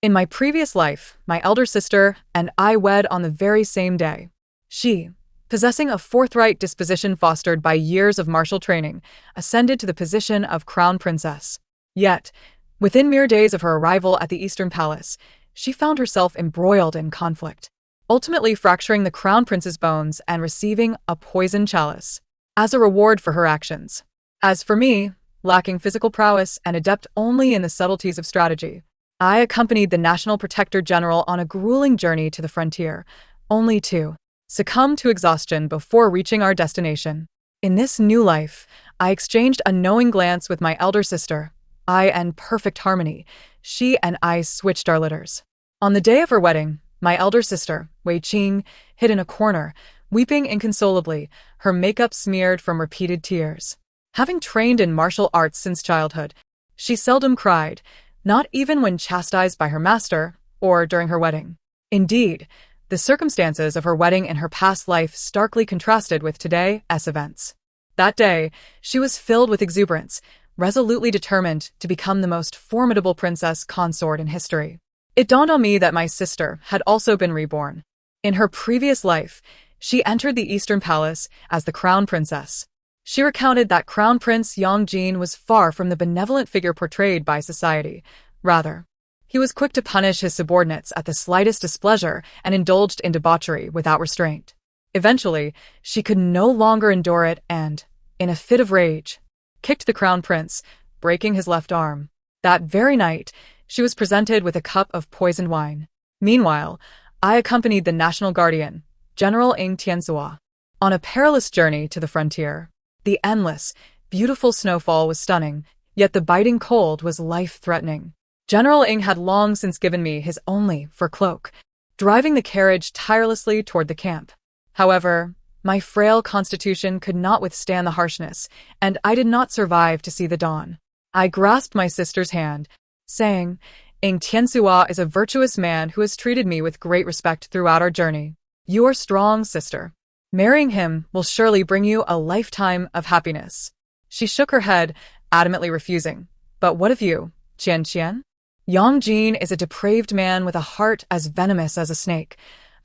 In my previous life, my elder sister and I wed on the very same day. She, possessing a forthright disposition fostered by years of martial training, ascended to the position of crown princess. Yet, within mere days of her arrival at the Eastern Palace, she found herself embroiled in conflict, ultimately fracturing the crown prince's bones and receiving a poisoned chalice as a reward for her actions. As for me, lacking physical prowess and adept only in the subtleties of strategy, I accompanied the National Protector General on a grueling journey to the frontier, only to succumb to exhaustion before reaching our destination. In this new life, I exchanged a knowing glance with my elder sister. In perfect harmony, she and I switched our litters. On the day of her wedding, my elder sister, Wei Qing, hid in a corner, weeping inconsolably, her makeup smeared from repeated tears. Having trained in martial arts since childhood, she seldom cried, not even when chastised by her master or during her wedding. Indeed, the circumstances of her wedding in her past life starkly contrasted with today's events. That day, she was filled with exuberance, resolutely determined to become the most formidable princess consort in history. It dawned on me that my sister had also been reborn. In her previous life, she entered the Eastern Palace as the crown princess. She recounted that Crown Prince Yang Jin was far from the benevolent figure portrayed by society. Rather, he was quick to punish his subordinates at the slightest displeasure and indulged in debauchery without restraint. Eventually, she could no longer endure it and, in a fit of rage, kicked the crown prince, breaking his left arm. That very night, she was presented with a cup of poisoned wine. Meanwhile, I accompanied the national guardian, General Ng Tianzhua, on a perilous journey to the frontier. The endless, beautiful snowfall was stunning, yet the biting cold was life-threatening. General Ng had long since given me his only fur cloak, driving the carriage tirelessly toward the camp. However, my frail constitution could not withstand the harshness, and I did not survive to see the dawn. I grasped my sister's hand, saying, "Ng Tianzhua is a virtuous man who has treated me with great respect throughout our journey. You are strong, sister. Marrying him will surely bring you a lifetime of happiness." She shook her head, adamantly refusing. "But what of you, Qian? Yang Jin is a depraved man with a heart as venomous as a snake.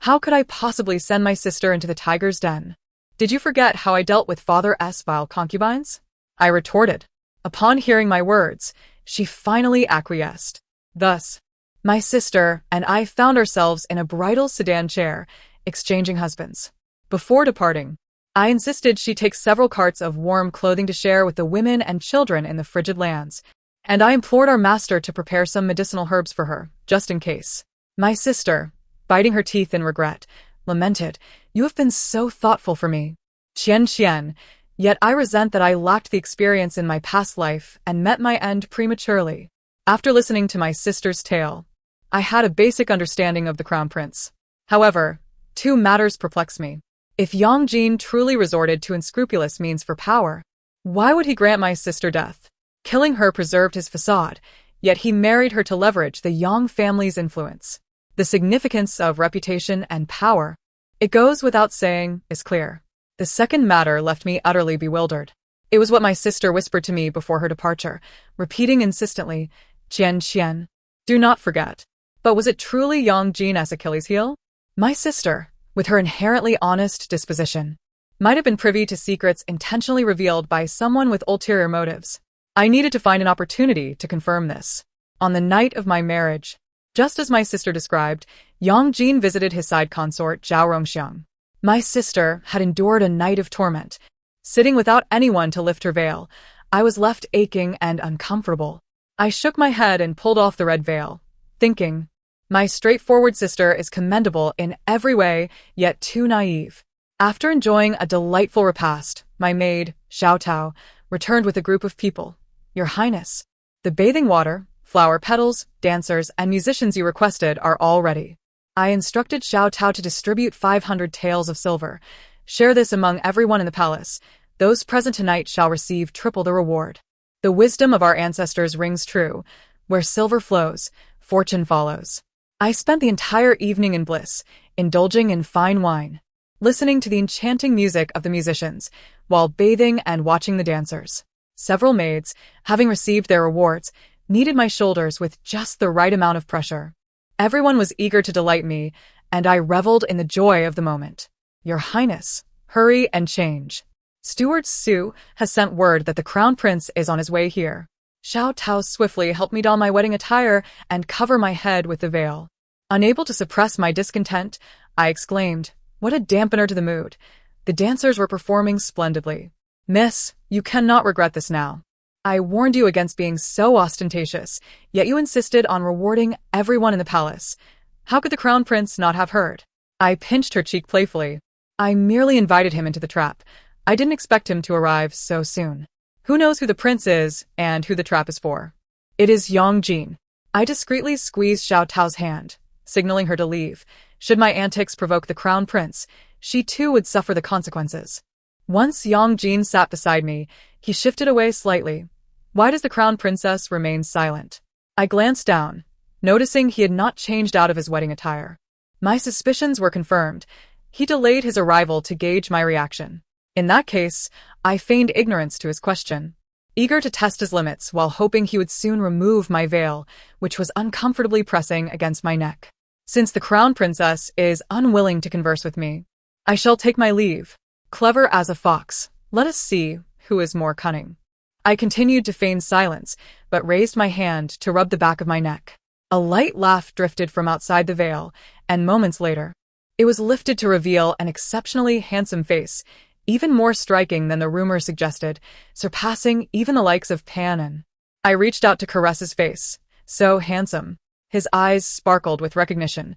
How could I possibly send my sister into the tiger's den? Did you forget how I dealt with Father's vile concubines?" I retorted. Upon hearing my words, she finally acquiesced. Thus, my sister and I found ourselves in a bridal sedan chair, exchanging husbands. Before departing, I insisted she take several carts of warm clothing to share with the women and children in the frigid lands, and I implored our master to prepare some medicinal herbs for her, just in case. My sister, biting her teeth in regret, lamented, "You have been so thoughtful for me, Qian, yet I resent that I lacked the experience in my past life and met my end prematurely." After listening to my sister's tale, I had a basic understanding of the crown prince. However, two matters perplex me. If Yang Jin truly resorted to unscrupulous means for power, why would he grant my sister death? Killing her preserved his facade, yet he married her to leverage the Yang family's influence. The significance of reputation and power, it goes without saying, is clear. The second matter left me utterly bewildered. It was what my sister whispered to me before her departure, repeating insistently, "Qian, do not forget." But was it truly Yang Jin as Achilles' heel? My sister, with her inherently honest disposition, might have been privy to secrets intentionally revealed by someone with ulterior motives. I needed to find an opportunity to confirm this. On the night of my marriage, just as my sister described, Yang Jin visited his side consort Zhao Rongxiang. My sister had endured a night of torment. Sitting without anyone to lift her veil, I was left aching and uncomfortable. I shook my head and pulled off the red veil, thinking, my straightforward sister is commendable in every way, yet too naive. After enjoying a delightful repast, my maid, Xiao Tao, returned with a group of people. "Your Highness, the bathing water, flower petals, dancers, and musicians you requested are all ready." I instructed Xiao Tao to distribute 500 taels of silver. "Share this among everyone in the palace. Those present tonight shall receive triple the reward." The wisdom of our ancestors rings true. Where silver flows, fortune follows. I spent the entire evening in bliss, indulging in fine wine, listening to the enchanting music of the musicians, while bathing and watching the dancers. Several maids, having received their rewards, kneaded my shoulders with just the right amount of pressure. Everyone was eager to delight me, and I reveled in the joy of the moment. Your Highness, hurry and change. Steward Su has sent word that the Crown Prince is on his way here. Xiao Tao swiftly helped me don my wedding attire and cover my head with the veil. Unable to suppress my discontent, I exclaimed, "What a dampener to the mood." The dancers were performing splendidly. "Miss, you cannot regret this now. I warned you against being so ostentatious, yet you insisted on rewarding everyone in the palace. How could the Crown Prince not have heard?" I pinched her cheek playfully. "I merely invited him into the trap. I didn't expect him to arrive so soon. Who knows who the prince is and who the trap is for?" "It is Yang Jin." I discreetly squeezed Xiao Tao's hand, signaling her to leave. Should my antics provoke the Crown Prince, she too would suffer the consequences. Once Yang Jin sat beside me, he shifted away slightly. Why does the Crown Princess remain silent? I glanced down, noticing he had not changed out of his wedding attire. My suspicions were confirmed. He delayed his arrival to gauge my reaction. In that case, I feigned ignorance to his question, eager to test his limits while hoping he would soon remove my veil, which was uncomfortably pressing against my neck. Since the Crown Princess is unwilling to converse with me, I shall take my leave. Clever as a fox, let us see who is more cunning. I continued to feign silence, but raised my hand to rub the back of my neck. A light laugh drifted from outside the veil, and moments later, it was lifted to reveal an exceptionally handsome face, even more striking than the rumor suggested, surpassing even the likes of Pan. I reached out to caress his face. So handsome. His eyes sparkled with recognition.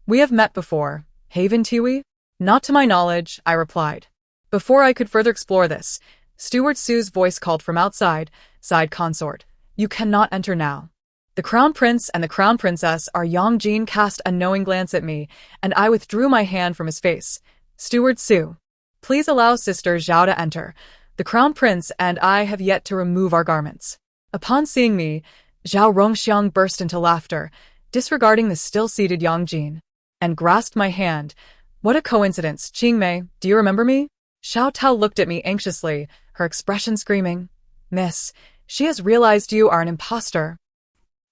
"We have met before, haven't we?" "Not to my knowledge," I replied. Before I could further explore this, Steward Su's voice called from outside, "Side consort, you cannot enter now." The Crown Prince and the Crown Princess. Yang Jin cast a knowing glance at me, and I withdrew my hand from his face. "Steward Su, please allow Sister Zhao to enter. The Crown Prince and I have yet to remove our garments." Upon seeing me, Zhao Rongxiang burst into laughter, disregarding the still-seated Yang Jin, and grasped my hand. "What a coincidence, Qingmei, do you remember me?" Xiao Tao looked at me anxiously, her expression screaming, "Miss, she has realized you are an impostor."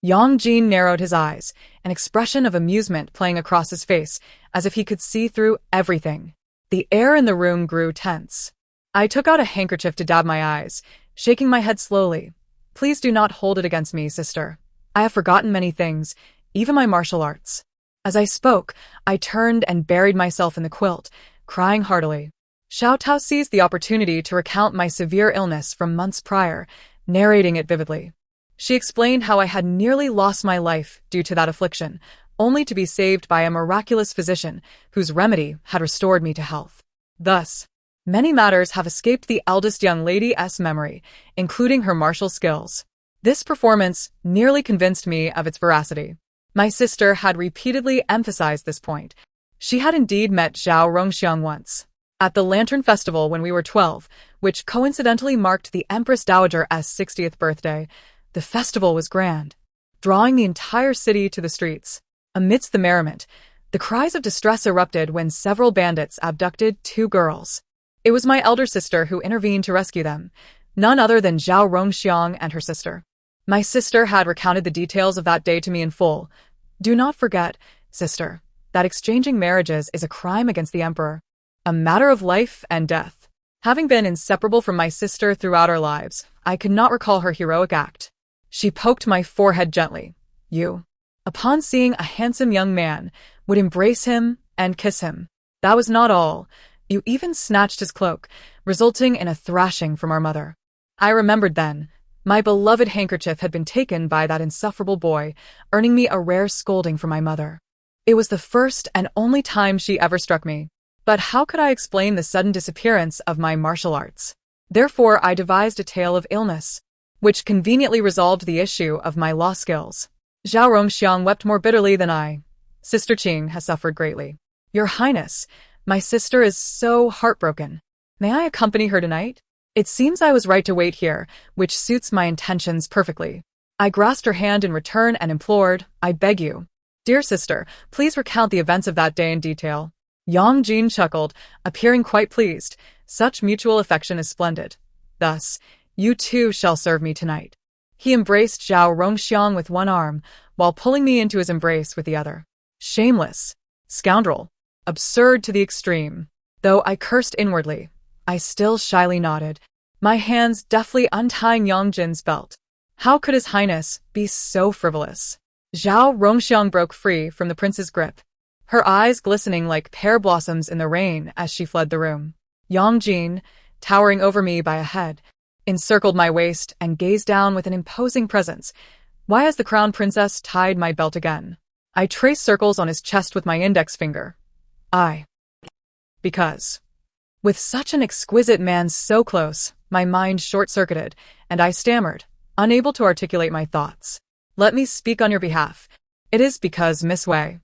Yang Jin narrowed his eyes, an expression of amusement playing across his face, as if he could see through everything. The air in the room grew tense. I took out a handkerchief to dab my eyes, shaking my head slowly. "Please do not hold it against me, sister. I have forgotten many things, even my martial arts." As I spoke, I turned and buried myself in the quilt, crying heartily. Xiao Tao seized the opportunity to recount my severe illness from months prior, narrating it vividly. She explained how I had nearly lost my life due to that affliction, only to be saved by a miraculous physician whose remedy had restored me to health. Thus, many matters have escaped the eldest young lady's memory, including her martial skills. This performance nearly convinced me of its veracity. My sister had repeatedly emphasized this point. She had indeed met Zhao Rongxiang once, at the Lantern Festival when we were 12, which coincidentally marked the Empress Dowager's 60th birthday. The festival was grand, drawing the entire city to the streets. Amidst the merriment, the cries of distress erupted when several bandits abducted 2 girls. It was my elder sister who intervened to rescue them, none other than Zhao Rongxiang and her sister. My sister had recounted the details of that day to me in full. "Do not forget, sister, that exchanging marriages is a crime against the emperor, a matter of life and death." Having been inseparable from my sister throughout our lives, I could not recall her heroic act. She poked my forehead gently. "You, upon seeing a handsome young man, would embrace him and kiss him. That was not all. You even snatched his cloak, resulting in a thrashing from our mother." I remembered then. My beloved handkerchief had been taken by that insufferable boy, earning me a rare scolding from my mother. It was the first and only time she ever struck me. But how could I explain the sudden disappearance of my martial arts? Therefore, I devised a tale of illness, which conveniently resolved the issue of my law skills. Zhao Rongxiang wept more bitterly than I. "Sister Qing has suffered greatly. Your Highness, my sister is so heartbroken. May I accompany her tonight? It seems I was right to wait here, which suits my intentions perfectly." I grasped her hand in return and implored, "I beg you, dear sister, please recount the events of that day in detail." Yang Jin chuckled, appearing quite pleased. "Such mutual affection is splendid. Thus, you too shall serve me tonight." He embraced Zhao Rongxiang with one arm, while pulling me into his embrace with the other. Shameless. Scoundrel. Absurd to the extreme. Though I cursed inwardly, I still shyly nodded, my hands deftly untying Yongjin's belt. How could His Highness be so frivolous? Zhao Rongxiang broke free from the prince's grip, her eyes glistening like pear blossoms in the rain as she fled the room. Yongjin, towering over me by a head, encircled my waist and gazed down with an imposing presence. Why has the crown princess tied my belt again? I traced circles on his chest with my index finger. Because. With such an exquisite man so close, my mind short-circuited, and I stammered, unable to articulate my thoughts. Let me speak on your behalf. It is because, Miss Wei.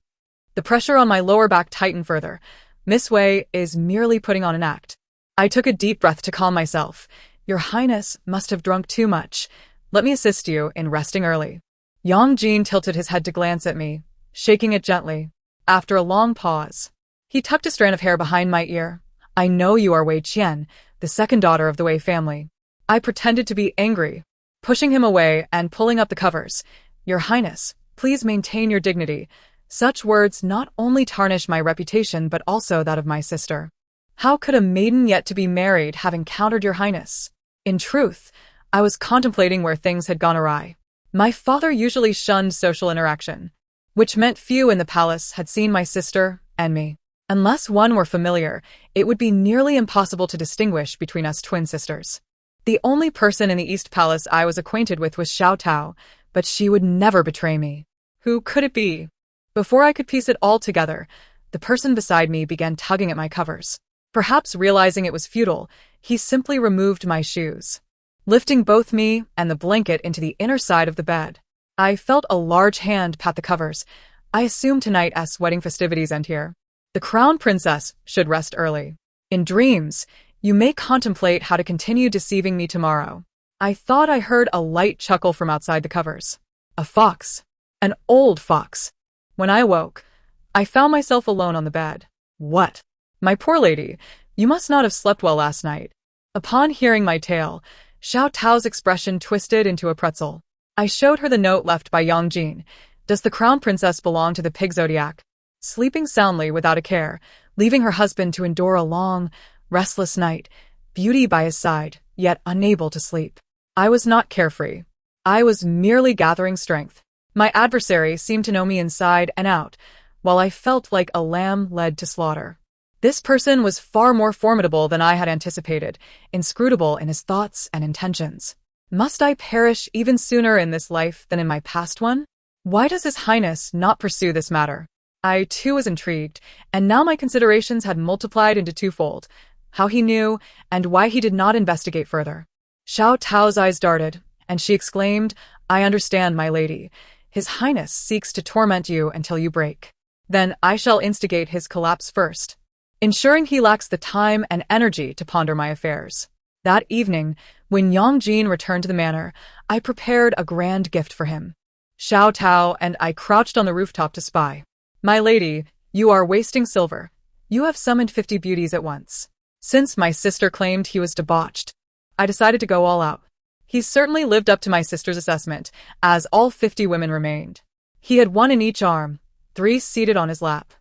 The pressure on my lower back tightened further. Miss Wei is merely putting on an act. I took a deep breath to calm myself. Your Highness must have drunk too much. Let me assist you in resting early. Yongjin tilted his head to glance at me, shaking it gently. After a long pause, he tucked a strand of hair behind my ear. I know you are Wei Qian, the second daughter of the Wei family. I pretended to be angry, pushing him away and pulling up the covers. Your Highness, please maintain your dignity. Such words not only tarnish my reputation but also that of my sister. How could a maiden yet to be married have encountered your Highness? In truth, I was contemplating where things had gone awry. My father usually shunned social interaction, which meant few in the palace had seen my sister and me. Unless one were familiar, it would be nearly impossible to distinguish between us twin sisters. The only person in the East Palace I was acquainted with was Xiao Tao, but she would never betray me. Who could it be? Before I could piece it all together, the person beside me began tugging at my covers. Perhaps realizing it was futile, he simply removed my shoes, lifting both me and the blanket into the inner side of the bed. I felt a large hand pat the covers. I assume tonight's wedding festivities end here. The crown princess should rest early. In dreams, you may contemplate how to continue deceiving me tomorrow. I thought I heard a light chuckle from outside the covers. A fox. An old fox. When I awoke, I found myself alone on the bed. What? My poor lady, you must not have slept well last night. Upon hearing my tale, Xiao Tao's expression twisted into a pretzel. I showed her the note left by Yongjin. Does the crown princess belong to the pig zodiac? Sleeping soundly without a care, leaving her husband to endure a long, restless night, beauty by his side, yet unable to sleep. I was not carefree. I was merely gathering strength. My adversary seemed to know me inside and out, while I felt like a lamb led to slaughter. This person was far more formidable than I had anticipated, inscrutable in his thoughts and intentions. Must I perish even sooner in this life than in my past one? Why does His Highness not pursue this matter? I too was intrigued, and now my considerations had multiplied into twofold: how he knew, and why he did not investigate further. Xiao Tao's eyes darted, and she exclaimed, I understand, my lady. His Highness seeks to torment you until you break. Then I shall instigate his collapse first, ensuring he lacks the time and energy to ponder my affairs. That evening, when Yongjin returned to the manor, I prepared a grand gift for him. Xiao Tao and I crouched on the rooftop to spy. My lady, you are wasting silver. You have summoned 50 beauties at once. Since my sister claimed he was debauched, I decided to go all out. He certainly lived up to my sister's assessment, as all 50 women remained. He had one in each arm, 3 seated on his lap,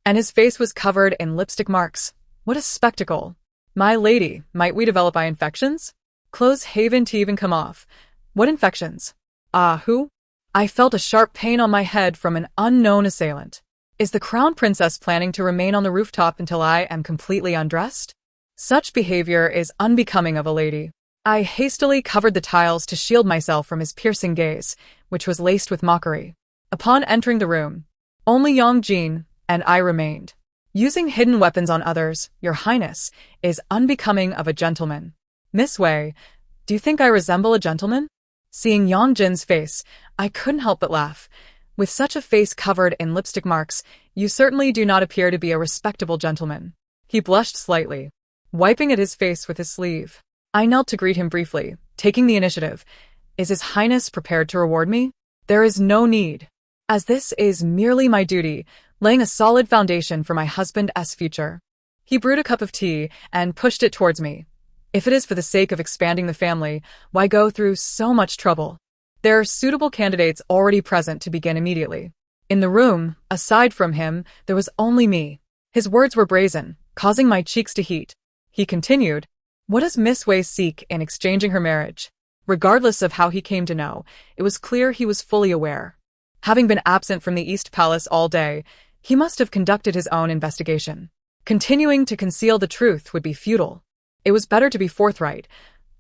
and his face was covered in lipstick marks. What a spectacle! My lady, might we develop eye infections? Clothes haven to even come off. What infections? Who? I felt a sharp pain on my head from an unknown assailant. Is the crown princess planning to remain on the rooftop until I am completely undressed? Such behavior is unbecoming of a lady. I hastily covered the tiles to shield myself from his piercing gaze, which was laced with mockery. Upon entering the room, only Yongjin and I remained. Using hidden weapons on others, Your Highness, is unbecoming of a gentleman. Miss Wei, do you think I resemble a gentleman? Seeing Yongjin's face, I couldn't help but laugh. With such a face covered in lipstick marks, you certainly do not appear to be a respectable gentleman. He blushed slightly, wiping at his face with his sleeve. I knelt to greet him briefly, taking the initiative. Is His Highness prepared to reward me? There is no need, as this is merely my duty, laying a solid foundation for my husband's future. He brewed a cup of tea and pushed it towards me. If it is for the sake of expanding the family, why go through so much trouble? There are suitable candidates already present to begin immediately. In the room, aside from him, there was only me. His words were brazen, causing my cheeks to heat. He continued, "What does Miss Wei seek in exchanging her marriage?" Regardless of how he came to know, it was clear he was fully aware. Having been absent from the East Palace all day, he must have conducted his own investigation. Continuing to conceal the truth would be futile. It was better to be forthright.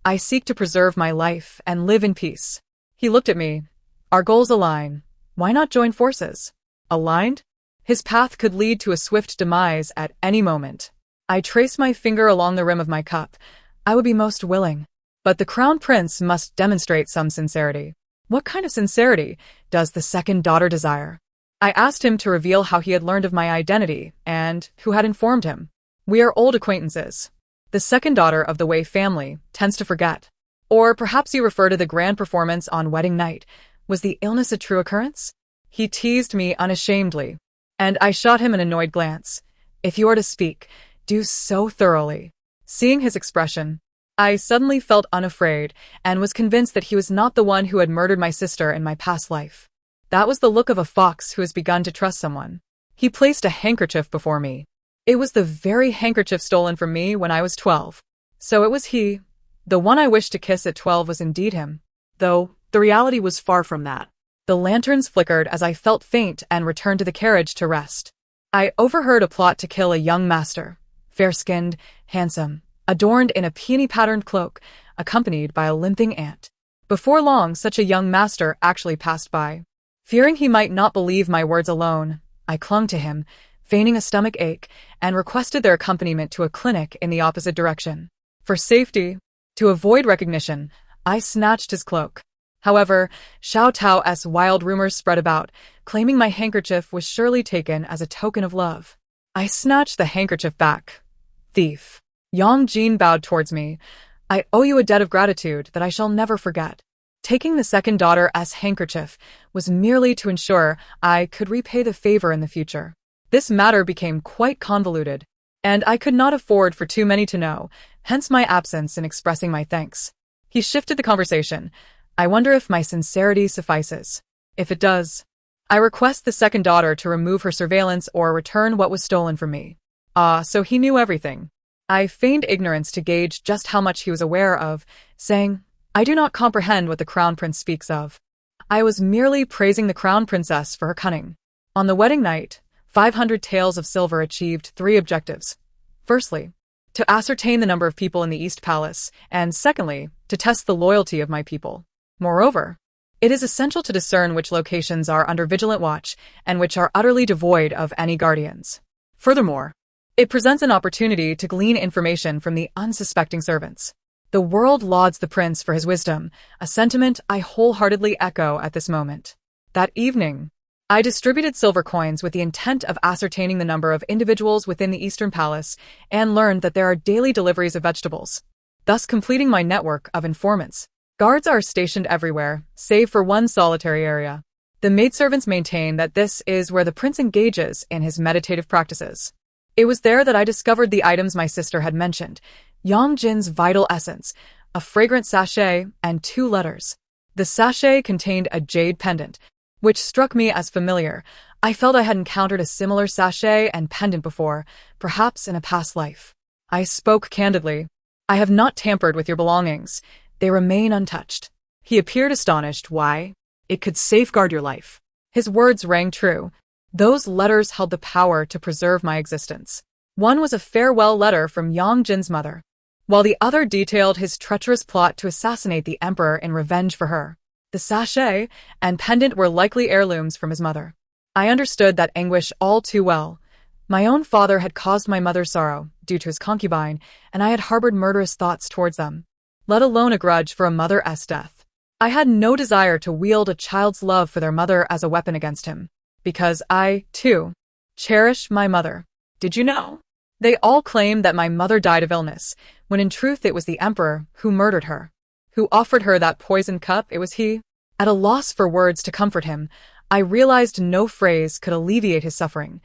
"I seek to preserve my life and live in peace." He looked at me. "Our goals align. Why not join forces?" Aligned? His path could lead to a swift demise at any moment. I traced my finger along the rim of my cup. I would be most willing. But the Crown Prince must demonstrate some sincerity. What kind of sincerity does the second daughter desire? I asked him to reveal how he had learned of my identity and who had informed him. "We are old acquaintances. The second daughter of the Wei family tends to forget. Or perhaps you refer to the grand performance on wedding night. Was the illness a true occurrence?" He teased me unashamedly, and I shot him an annoyed glance. "If you are to speak, do so thoroughly." Seeing his expression, I suddenly felt unafraid and was convinced that he was not the one who had murdered my sister in my past life. That was the look of a fox who has begun to trust someone. He placed a handkerchief before me. It was the very handkerchief stolen from me when I was 12. So it was he. The one I wished to kiss at 12 was indeed him. Though the reality was far from that. The lanterns flickered as I felt faint and returned to the carriage to rest. I overheard a plot to kill a young master, fair-skinned, handsome, adorned in a peony-patterned cloak, accompanied by a limping aunt. Before long, such a young master actually passed by. Fearing he might not believe my words alone, I clung to him, feigning a stomach ache, and requested their accompaniment to a clinic in the opposite direction. For safety, to avoid recognition, I snatched his cloak. However, Xiao Tao's wild rumors spread about, claiming my handkerchief was surely taken as a token of love. I snatched the handkerchief back. "Thief." Yang Jin bowed towards me. "I owe you a debt of gratitude that I shall never forget." Taking the second daughter's handkerchief was merely to ensure I could repay the favor in the future. This matter became quite convoluted, and I could not afford for too many to know, hence my absence in expressing my thanks. He shifted the conversation. "I wonder if my sincerity suffices. If it does, I request the second daughter to remove her surveillance or return what was stolen from me." Ah, so he knew everything. I feigned ignorance to gauge just how much he was aware of, saying, "I do not comprehend what the Crown Prince speaks of. I was merely praising the Crown Princess for her cunning." On the wedding night, 500 taels of silver achieved 3 objectives. Firstly, to ascertain the number of people in the East Palace, and secondly, to test the loyalty of my people. Moreover, it is essential to discern which locations are under vigilant watch and which are utterly devoid of any guardians. Furthermore, it presents an opportunity to glean information from the unsuspecting servants. The world lauds the prince for his wisdom, a sentiment I wholeheartedly echo at this moment. That evening, I distributed silver coins with the intent of ascertaining the number of individuals within the Eastern Palace and learned that there are daily deliveries of vegetables, thus completing my network of informants. Guards are stationed everywhere, save for one solitary area. The maidservants maintain that this is where the prince engages in his meditative practices. It was there that I discovered the items my sister had mentioned: Yang Jin's vital essence, a fragrant sachet, and 2 letters. The sachet contained a jade pendant, which struck me as familiar. I felt I had encountered a similar sachet and pendant before, perhaps in a past life. I spoke candidly. "I have not tampered with your belongings. They remain untouched." He appeared astonished. "Why? It could safeguard your life." His words rang true. Those letters held the power to preserve my existence. One was a farewell letter from Yang Jin's mother, while the other detailed his treacherous plot to assassinate the emperor in revenge for her. The sachet and pendant were likely heirlooms from his mother. I understood that anguish all too well. My own father had caused my mother sorrow due to his concubine, and I had harbored murderous thoughts towards them, let alone a grudge for a mother's death. I had no desire to wield a child's love for their mother as a weapon against him, because I, too, cherish my mother. Did you know? They all claim that my mother died of illness, when in truth it was the emperor who murdered her. Who offered her that poisoned cup? It was he. At a loss for words to comfort him, I realized no phrase could alleviate his suffering.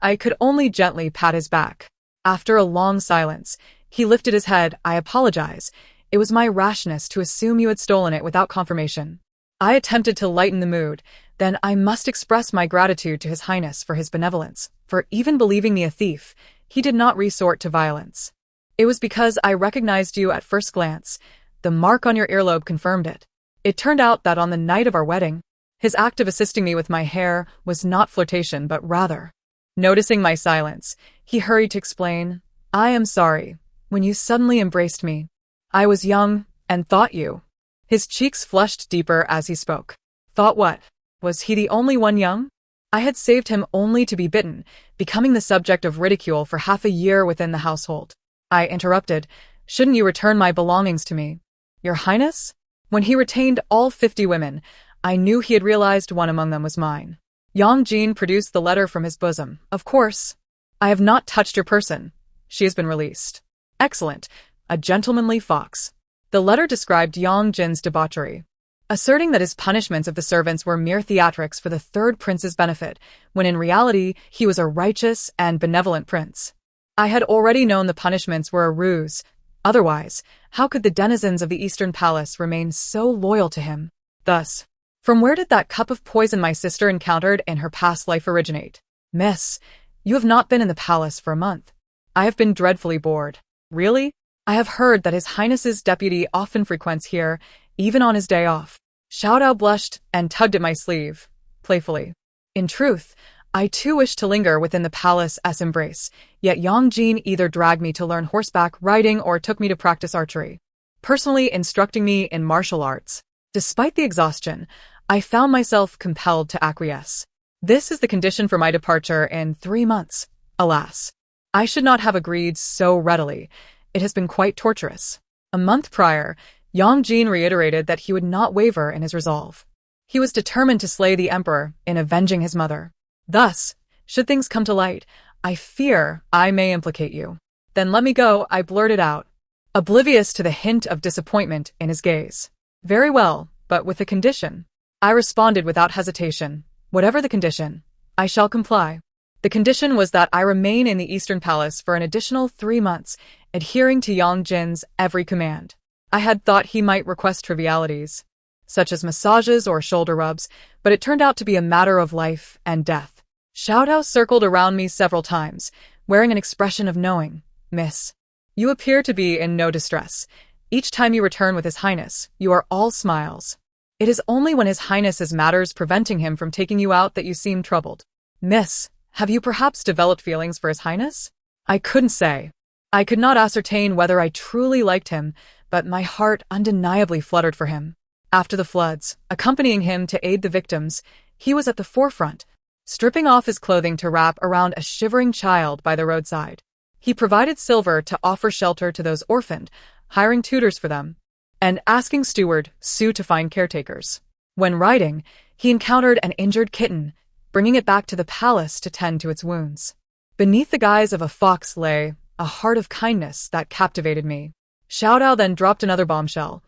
I could only gently pat his back. After a long silence, he lifted his head. "I apologize. It was my rashness to assume you had stolen it without confirmation. I attempted to lighten the mood. Then I must express my gratitude to His Highness for his benevolence, for even believing me a thief. He did not resort to violence. It was because I recognized you at first glance. The mark on your earlobe confirmed it. It turned out that on the night of our wedding, his act of assisting me with my hair was not flirtation but rather. Noticing my silence, he hurried to explain, I am sorry. When you suddenly embraced me, I was young and thought you. His cheeks flushed deeper as he spoke. Thought what? Was he the only one young? I had saved him only to be bitten, becoming the subject of ridicule for half a year within the household. I interrupted. Shouldn't you return my belongings to me? Your Highness? When he retained all 50 women, I knew he had realized one among them was mine. Yang Jin produced the letter from his bosom. Of course. I have not touched your person. She has been released. Excellent. A gentlemanly fox. The letter described Yang Jin's debauchery, asserting that his punishments of the servants were mere theatrics for the third prince's benefit, when in reality he was a righteous and benevolent prince. I had already known the punishments were a ruse. Otherwise, how could the denizens of the Eastern Palace remain so loyal to him? Thus, from where did that cup of poison my sister encountered in her past life originate? Miss, you have not been in the palace for a month. I have been dreadfully bored. Really? I have heard that His Highness's deputy often frequents here, even on his day off. Xiaodao blushed and tugged at my sleeve, playfully. In truth, I too wished to linger within the palace-'s embrace, yet Yang Jin either dragged me to learn horseback riding or took me to practice archery, personally instructing me in martial arts. Despite the exhaustion, I found myself compelled to acquiesce. This is the condition for my departure in 3 months. Alas, I should not have agreed so readily. It has been quite torturous. A month prior, Yang Jin reiterated that he would not waver in his resolve. He was determined to slay the emperor in avenging his mother. Thus, should things come to light, I fear I may implicate you. Then let me go, I blurted out, oblivious to the hint of disappointment in his gaze. Very well, but with a condition. I responded without hesitation. Whatever the condition, I shall comply. The condition was that I remain in the Eastern Palace for an additional 3 months, adhering to Yang Jin's every command. I had thought he might request trivialities, such as massages or shoulder rubs, but it turned out to be a matter of life and death. Xiaodao circled around me several times, wearing an expression of knowing. Miss, you appear to be in no distress. Each time you return with His Highness, you are all smiles. It is only when His Highness has matters preventing him from taking you out that you seem troubled. Miss, have you perhaps developed feelings for His Highness? I couldn't say. I could not ascertain whether I truly liked him, but my heart undeniably fluttered for him. After the floods, accompanying him to aid the victims, he was at the forefront, stripping off his clothing to wrap around a shivering child by the roadside. He provided silver to offer shelter to those orphaned, hiring tutors for them, and asking steward Su to find caretakers. When riding, he encountered an injured kitten, bringing it back to the palace to tend to its wounds. Beneath the guise of a fox lay a heart of kindness that captivated me. Xiaodao then dropped another bombshell.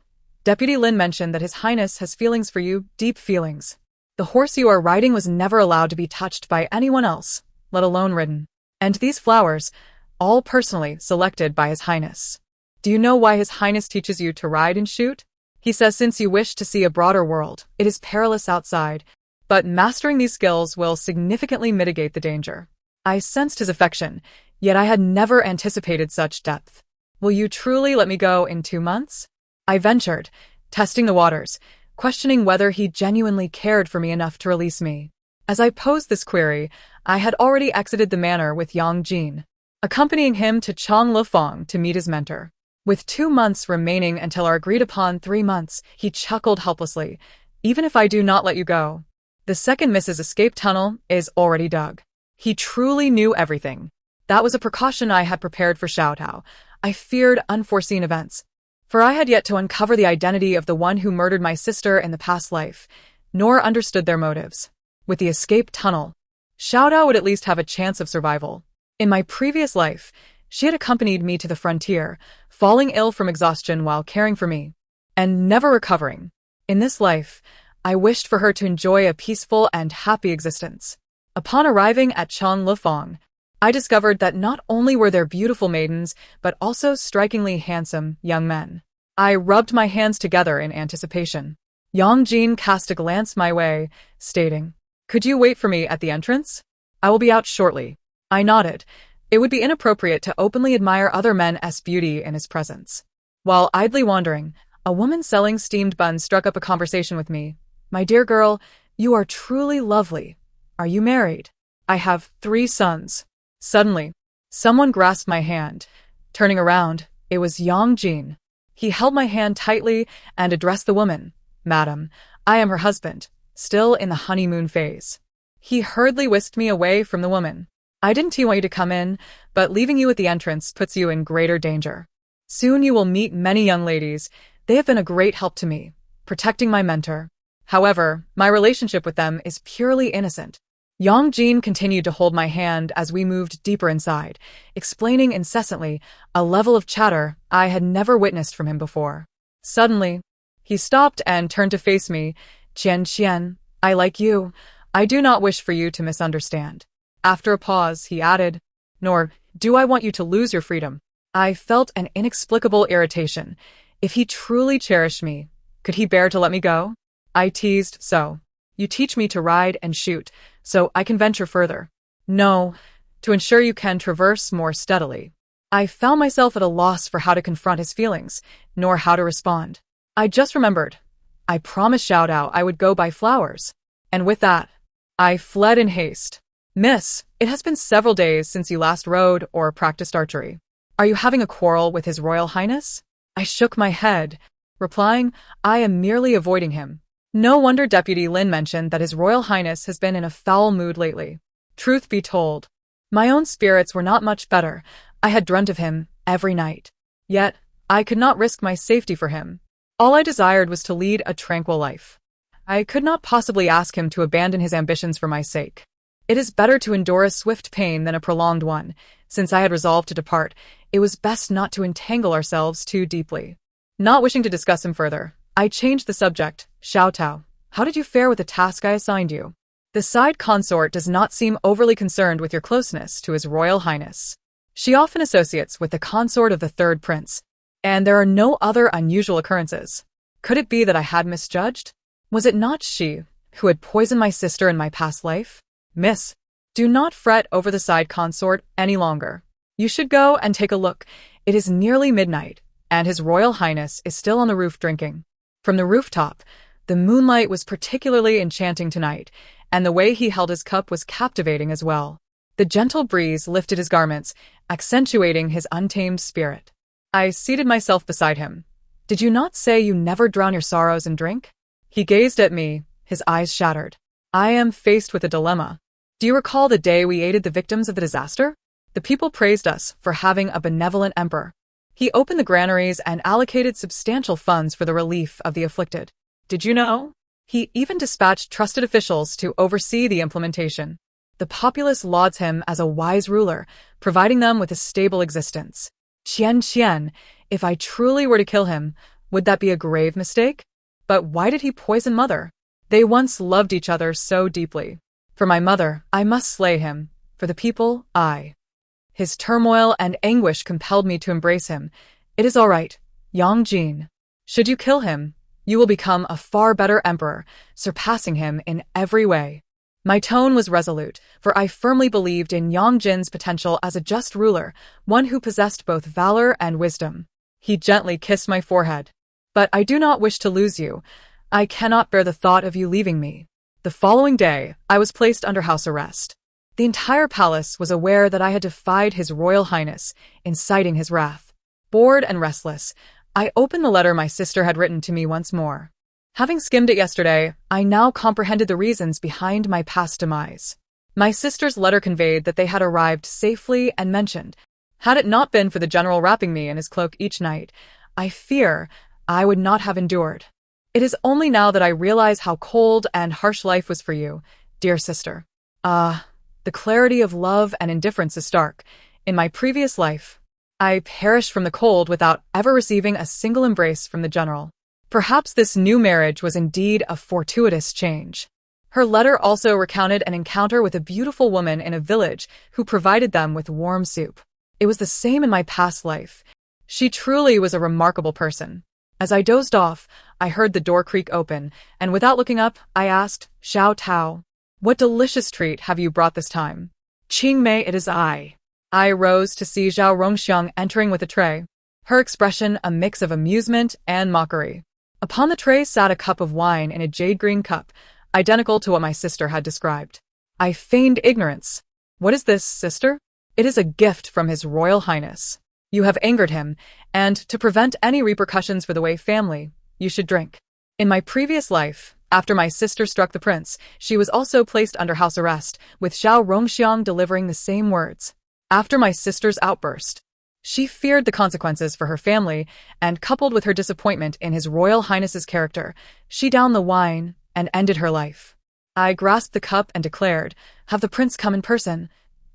Deputy Lin mentioned that His Highness has feelings for you, deep feelings. The horse you are riding was never allowed to be touched by anyone else, let alone ridden. And these flowers, all personally selected by His Highness. Do you know why His Highness teaches you to ride and shoot? He says since you wish to see a broader world, it is perilous outside, but mastering these skills will significantly mitigate the danger. I sensed his affection, yet I had never anticipated such depth. Will you truly let me go in 2 months? I ventured, testing the waters, questioning whether he genuinely cared for me enough to release me. As I posed this query, I had already exited the manor with Yang Jin, accompanying him to Changlefeng to meet his mentor. With 2 months remaining until our agreed-upon 3 months, he chuckled helplessly. Even if I do not let you go, the second Mrs. Escape tunnel is already dug. He truly knew everything. That was a precaution I had prepared for Xiaodao. I feared unforeseen events, for I had yet to uncover the identity of the one who murdered my sister in the past life, nor understood their motives. With the escape tunnel, Xiaodao would at least have a chance of survival. In my previous life, she had accompanied me to the frontier, falling ill from exhaustion while caring for me, and never recovering. In this life, I wished for her to enjoy a peaceful and happy existence. Upon arriving at Changlefeng, I discovered that not only were there beautiful maidens, but also strikingly handsome young men. I rubbed my hands together in anticipation. Yang Jin cast a glance my way, stating, "Could you wait for me at the entrance? I will be out shortly." I nodded. It would be inappropriate to openly admire other men's beauty in his presence. While idly wandering, a woman selling steamed buns struck up a conversation with me. "My dear girl, you are truly lovely. Are you married?" "I have 3 sons." Suddenly, someone grasped my hand. Turning around, it was Yang Jin. He held my hand tightly and addressed the woman. "Madam, I am her husband, still in the honeymoon phase." He hurriedly whisked me away from the woman. "I didn't want you to come in, but leaving you at the entrance puts you in greater danger. Soon you will meet many young ladies. They have been a great help to me, protecting my mentor. However, my relationship with them is purely innocent." Yang Jin continued to hold my hand as we moved deeper inside, explaining incessantly, a level of chatter I had never witnessed from him before. Suddenly, he stopped and turned to face me. "Qian, I like you. I do not wish for you to misunderstand." After a pause, he added, "Nor do I want you to lose your freedom." I felt an inexplicable irritation. If he truly cherished me, could he bear to let me go? I teased, "So, you teach me to ride and shoot, so I can venture further." "No, to ensure you can traverse more steadily." I found myself at a loss for how to confront his feelings, nor how to respond. I just remembered. I promised Xiao Dao I would go buy flowers. And with that, I fled in haste. "Miss, it has been several days since you last rode or practiced archery. Are you having a quarrel with His Royal Highness?" I shook my head, replying, "I am merely avoiding him." No wonder Deputy Lin mentioned that His Royal Highness has been in a foul mood lately. Truth be told, my own spirits were not much better. I had dreamt of him every night. Yet, I could not risk my safety for him. All I desired was to lead a tranquil life. I could not possibly ask him to abandon his ambitions for my sake. It is better to endure a swift pain than a prolonged one. Since I had resolved to depart, it was best not to entangle ourselves too deeply. Not wishing to discuss him further, I changed the subject. "Xiao Tao, how did you fare with the task I assigned you?" "The side consort does not seem overly concerned with your closeness to His Royal Highness. She often associates with the consort of the third prince, and there are no other unusual occurrences. Could it be that I had misjudged? Was it not she who had poisoned my sister in my past life?" "Miss, do not fret over the side consort any longer. You should go and take a look. It is nearly midnight, and His Royal Highness is still on the roof drinking." From the rooftop, the moonlight was particularly enchanting tonight, and the way he held his cup was captivating as well. The gentle breeze lifted his garments, accentuating his untamed spirit. I seated myself beside him. "Did you not say you never drown your sorrows in drink?" He gazed at me, his eyes shattered. "I am faced with a dilemma. Do you recall the day we aided the victims of the disaster? The people praised us for having a benevolent emperor. He opened the granaries and allocated substantial funds for the relief of the afflicted. Did you know? He even dispatched trusted officials to oversee the implementation. The populace lauds him as a wise ruler, providing them with a stable existence. Qian, if I truly were to kill him, would that be a grave mistake? But why did he poison Mother? They once loved each other so deeply. For my mother, I must slay him. For the people, I." His turmoil and anguish compelled me to embrace him. "It is all right, Yang Jin. Should you kill him, you will become a far better emperor, surpassing him in every way." My tone was resolute, for I firmly believed in Yang Jin's potential as a just ruler, one who possessed both valor and wisdom. He gently kissed my forehead. "But I do not wish to lose you. I cannot bear the thought of you leaving me." The following day, I was placed under house arrest. The entire palace was aware that I had defied His Royal Highness, inciting his wrath. Bored and restless, I opened the letter my sister had written to me once more. Having skimmed it yesterday, I now comprehended the reasons behind my past demise. My sister's letter conveyed that they had arrived safely and mentioned, had it not been for the general wrapping me in his cloak each night, I fear I would not have endured. It is only now that I realize how cold and harsh life was for you, dear sister. The clarity of love and indifference is stark. In my previous life, I perished from the cold without ever receiving a single embrace from the general. Perhaps this new marriage was indeed a fortuitous change. Her letter also recounted an encounter with a beautiful woman in a village who provided them with warm soup. It was the same in my past life. She truly was a remarkable person. As I dozed off, I heard the door creak open, and without looking up, I asked, Xiao Tao, what delicious treat have you brought this time? Qing Mei, it is I. I rose to see Zhao Rongxiang entering with a tray, her expression a mix of amusement and mockery. Upon the tray sat a cup of wine in a jade-green cup, identical to what my sister had described. I feigned ignorance. What is this, sister? It is a gift from His Royal Highness. You have angered him, and to prevent any repercussions for the Wei family, you should drink. In my previous life, after my sister struck the prince, she was also placed under house arrest, with Zhao Rongxiang delivering the same words. After my sister's outburst, she feared the consequences for her family, and coupled with her disappointment in His Royal Highness's character, she downed the wine and ended her life. I grasped the cup and declared, have the prince come in person.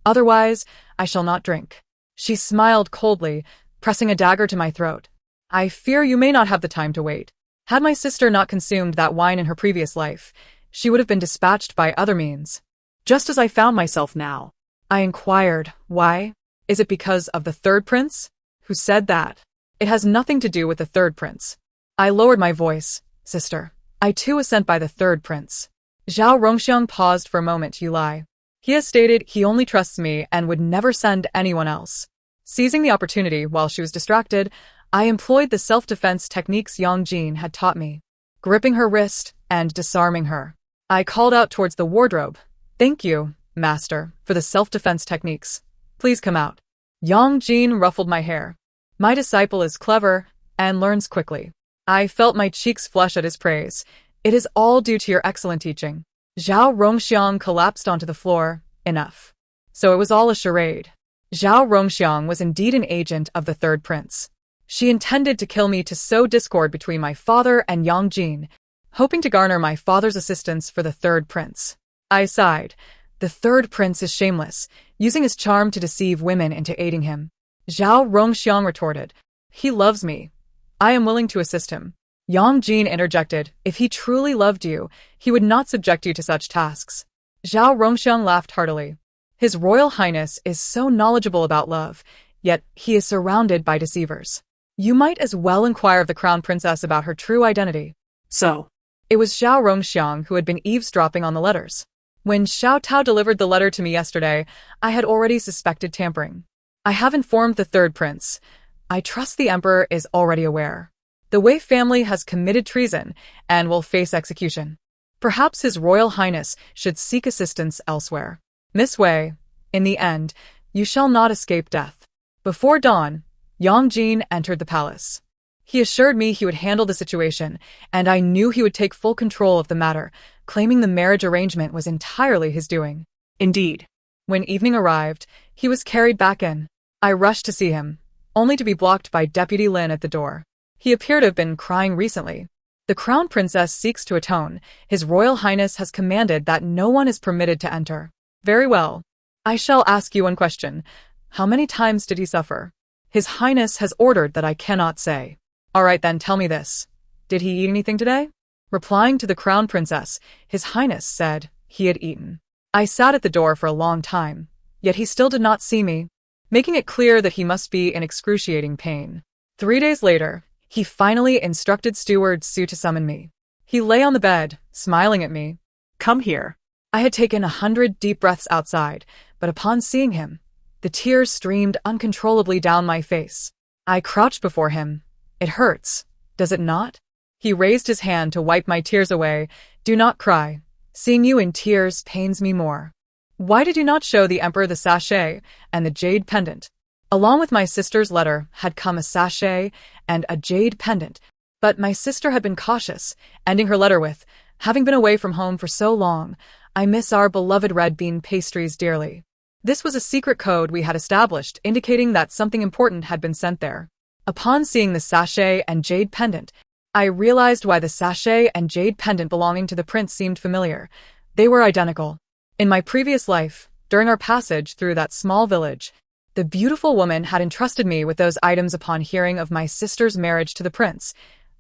Otherwise, I shall not drink. She smiled coldly, pressing a dagger to my throat. I fear you may not have the time to wait. Had my sister not consumed that wine in her previous life, she would have been dispatched by other means. Just as I found myself now. I inquired, why? Is it because of the third prince? Who said that? It has nothing to do with the third prince. I lowered my voice. Sister, I too was sent by the third prince. Zhao Rongxiang paused for a moment. You lie. He has stated he only trusts me and would never send anyone else. Seizing the opportunity while she was distracted, I employed the self-defense techniques Yang Jin had taught me, gripping her wrist and disarming her. I called out towards the wardrobe. Thank you, master, for the self-defense techniques. Please come out. Yang Jin ruffled my hair. My disciple is clever and learns quickly. I felt my cheeks flush at his praise. It is all due to your excellent teaching. Zhao Rongxiang collapsed onto the floor. Enough. So it was all a charade. Zhao Rongxiang was indeed an agent of the third prince. She intended to kill me to sow discord between my father and Yang Jin, hoping to garner my father's assistance for the third prince. I sighed. The third prince is shameless, using his charm to deceive women into aiding him. Zhao Rongxiang retorted. He loves me. I am willing to assist him. Yang Jin interjected, if he truly loved you, he would not subject you to such tasks. Zhao Rongxiang laughed heartily. His Royal Highness is so knowledgeable about love, yet he is surrounded by deceivers. You might as well inquire of the crown princess about her true identity. So, it was Zhao Rongxiang who had been eavesdropping on the letters. When Xiao Tao delivered the letter to me yesterday, I had already suspected tampering. I have informed the third prince. I trust the emperor is already aware. The Wei family has committed treason and will face execution. Perhaps His Royal Highness should seek assistance elsewhere. Miss Wei, in the end, you shall not escape death. Before dawn, Yang Jin entered the palace. He assured me he would handle the situation, and I knew he would take full control of the matter, claiming the marriage arrangement was entirely his doing. Indeed. When evening arrived, he was carried back in. I rushed to see him, only to be blocked by Deputy Lin at the door. He appeared to have been crying recently. The crown princess seeks to atone. His Royal Highness has commanded that no one is permitted to enter. Very well. I shall ask you one question. How many times did he suffer? His Highness has ordered that I cannot say. All right then, tell me this. Did he eat anything today? Replying to the crown princess, His Highness said he had eaten. I sat at the door for a long time, yet he still did not see me, making it clear that he must be in excruciating pain. 3 days later, he finally instructed steward Su to summon me. He lay on the bed, smiling at me. Come here. I had taken 100 deep breaths outside, but upon seeing him, the tears streamed uncontrollably down my face. I crouched before him. It hurts, does it not? He raised his hand to wipe my tears away. Do not cry. Seeing you in tears pains me more. Why did you not show the emperor the sachet and the jade pendant? Along with my sister's letter had come a sachet and a jade pendant, but my sister had been cautious, ending her letter with, having been away from home for so long, I miss our beloved red bean pastries dearly. This was a secret code we had established, indicating that something important had been sent there. Upon seeing the sachet and jade pendant, I realized why the sachet and jade pendant belonging to the prince seemed familiar. They were identical. In my previous life, during our passage through that small village, the beautiful woman had entrusted me with those items upon hearing of my sister's marriage to the prince.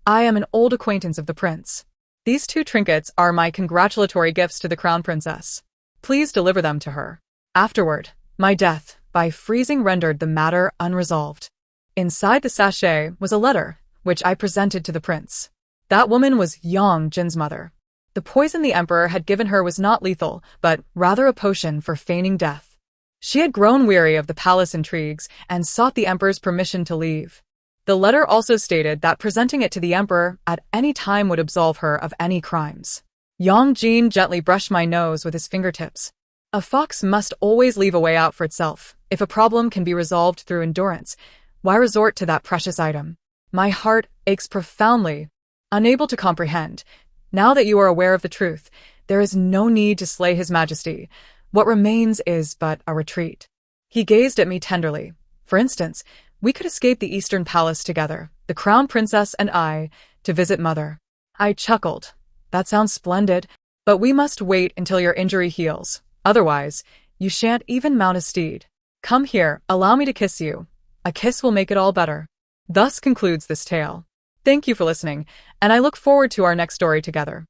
I am an old acquaintance of the prince. These 2 trinkets are my congratulatory gifts to the crown princess. Please deliver them to her. Afterward, my death, by freezing, rendered the matter unresolved. Inside the sachet was a letter, which I presented to the prince. That woman was Yang Jin's mother. The poison the emperor had given her was not lethal, but rather a potion for feigning death. She had grown weary of the palace intrigues and sought the emperor's permission to leave. The letter also stated that presenting it to the emperor at any time would absolve her of any crimes. Yang Jin gently brushed my nose with his fingertips. A fox must always leave a way out for itself. If a problem can be resolved through endurance, why resort to that precious item? My heart aches profoundly, unable to comprehend. Now that you are aware of the truth, there is no need to slay His Majesty. What remains is but a retreat. He gazed at me tenderly. For instance, we could escape the Eastern Palace together, the Crown Princess and I, to visit Mother. I chuckled. That sounds splendid, but we must wait until your injury heals. Otherwise, you shan't even mount a steed. Come here, allow me to kiss you. A kiss will make it all better. Thus concludes this tale. Thank you for listening, and I look forward to our next story together.